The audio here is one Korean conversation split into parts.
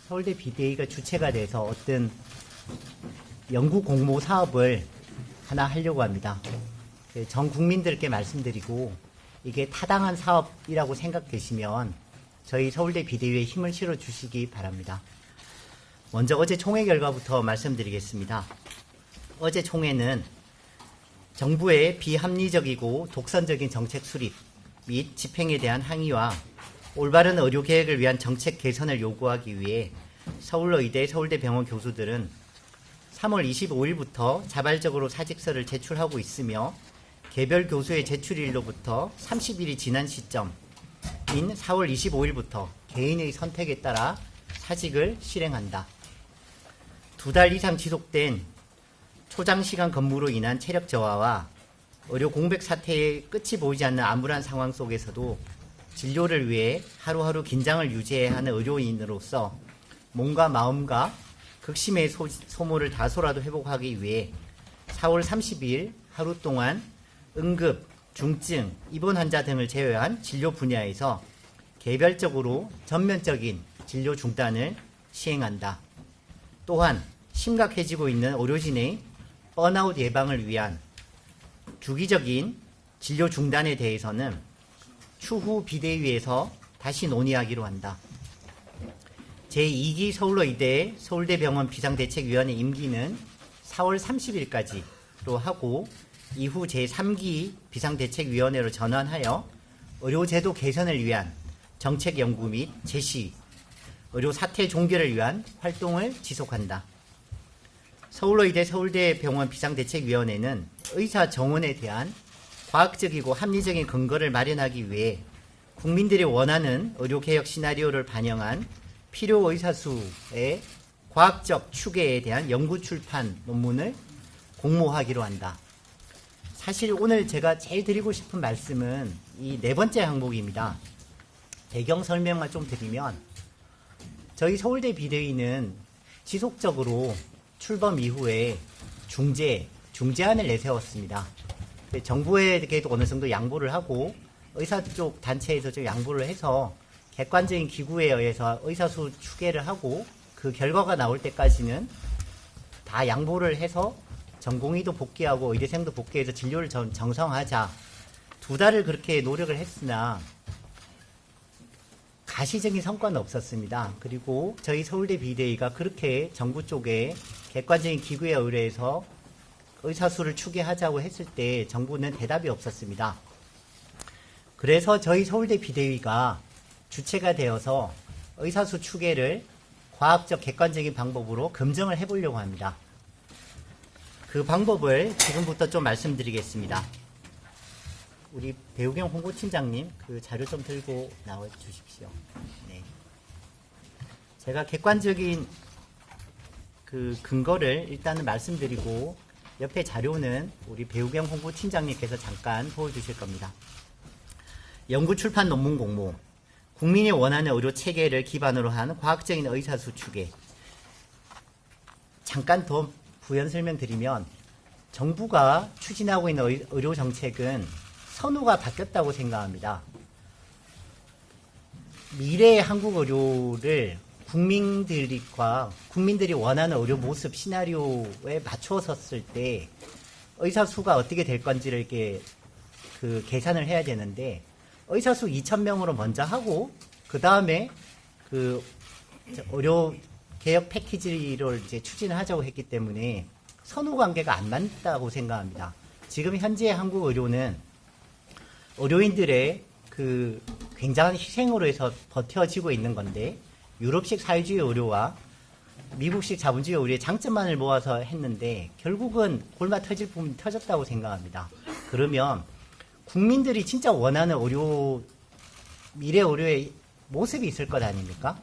서울대 비대위가 주체가 돼서 어떤 연구 공모 사업을 하나 하려고 합니다. 전 국민들께 말씀드리고 이게 타당한 사업이라고 생각되시면 저희 서울대 비대위에 힘을 실어 주시기 바랍니다. 먼저 어제 총회 결과부터 말씀드리겠습니다. 어제 총회는 정부의 비합리적이고 독선적인 정책 수립 및 집행에 대한 항의와 올바른 의료 계획을 위한 정책 개선을 요구하기 위해 서울의대 서울대병원 교수들은 3월 25일부터 자발적으로 사직서를 제출하고 있으며 개별 교수의 제출일로부터 30일이 지난 시점인 4월 25일부터 개인의 선택에 따라 사직을 실행한다. 2달 이상 지속된 초장시간 근무로 인한 체력 저하와 의료 공백 사태의 끝이 보이지 않는 암울한 상황 속에서도 진료를 위해 하루하루 긴장을 유지해야 하는 의료인으로서 몸과 마음과 극심의 소모를 다소라도 회복하기 위해 4월 30일 하루 동안 응급, 중증, 입원 환자 등을 제외한 진료 분야에서 개별적으로 전면적인 진료 중단을 시행한다. 또한 심각해지고 있는 의료진의 번아웃 예방을 위한 주기적인 진료 중단에 대해서는 추후 비대위에서 다시 논의하기로 한다. 제2기 서울의대 서울대병원 비상대책위원회 임기는 4월 30일까지로 하고 이후 제3기 비상대책위원회로 전환하여 의료제도 개선을 위한 정책 연구 및 제시, 의료 사태 종결을 위한 활동을 지속한다. 서울의대 서울대병원 비상대책위원회는 의사 정원에 대한 과학적이고 합리적인 근거를 마련하기 위해 국민들이 원하는 의료개혁 시나리오를 반영한 필요 의사수의 과학적 추계에 대한 연구 출판 논문을 공모하기로 한다. 사실 오늘 제가 제일 드리고 싶은 말씀은 이 네 번째 항목입니다. 배경 설명을 좀 드리면 저희 서울대 비대위는 지속적으로 출범 이후에 중재안을 내세웠습니다. 정부에게도 어느 정도 양보를 하고 의사 쪽 단체에서 좀 양보를 해서 객관적인 기구에 의해서 의사수 추계를 하고 그 결과가 나올 때까지는 다 양보를 해서 전공의도 복귀하고 의대생도 복귀해서 진료를 정상화하자 2달을 그렇게 노력을 했으나 가시적인 성과는 없었습니다. 그리고 저희 서울대 비대위가 그렇게 정부 쪽에 객관적인 기구에 의뢰해서 의사수를 추계하자고 했을 때 정부는 대답이 없었습니다. 그래서 저희 서울대 비대위가 주체가 되어서 의사수 추계를 과학적 객관적인 방법으로 검증을 해보려고 합니다. 그 방법을 지금부터 좀 말씀드리겠습니다. 우리 배우경 홍보팀장님 그 자료 좀 들고 나와 주십시오. 네. 제가 객관적인 그 근거를 일단은 말씀드리고 옆에 자료는 우리 배우경 홍보팀장님께서 잠깐 보여주실 겁니다. 연구 출판 논문 공모, 국민이 원하는 의료 체계를 기반으로 한 과학적인 의사수 추계. 잠깐 더 부연 설명드리면 정부가 추진하고 있는 의료 정책은 선호가 바뀌었다고 생각합니다. 미래의 한국 의료를 국민들이 원하는 의료 모습 시나리오에 맞춰 섰을 때 의사 수가 어떻게 될 건지를 이렇게 그 계산을 해야 되는데 의사 수 2,000명으로 먼저 하고 그 다음에 그 의료 개혁 패키지를 이제 추진하자고 했기 때문에 선후 관계가 안 맞다고 생각합니다. 지금 현재 한국 의료는 의료인들의 그 굉장한 희생으로 해서 버텨지고 있는 건데 유럽식 사회주의 의료와 미국식 자본주의 의료의 장점만을 모아서 했는데 결국은 골마 터질 부분이 터졌다고 생각합니다. 그러면 국민들이 진짜 원하는 미래 의료의 모습이 있을 것 아닙니까?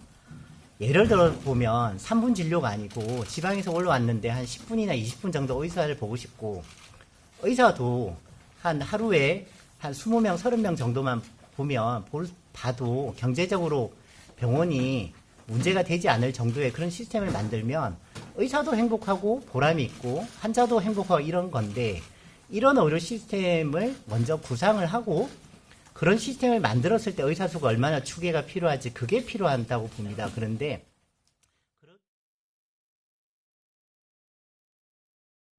예를 들어 보면 3분 진료가 아니고 지방에서 올라왔는데 한 10분이나 20분 정도 의사를 보고 싶고 의사도 한 하루에 한 20명, 30명 정도만 봐도 경제적으로 병원이 문제가 되지 않을 정도의 그런 시스템을 만들면 의사도 행복하고 보람이 있고 환자도 행복하고 이런 건데 이런 의료 시스템을 먼저 구상을 하고 그런 시스템을 만들었을 때 의사수가 얼마나 추계가 필요할지 그게 필요하다고 봅니다. 그런데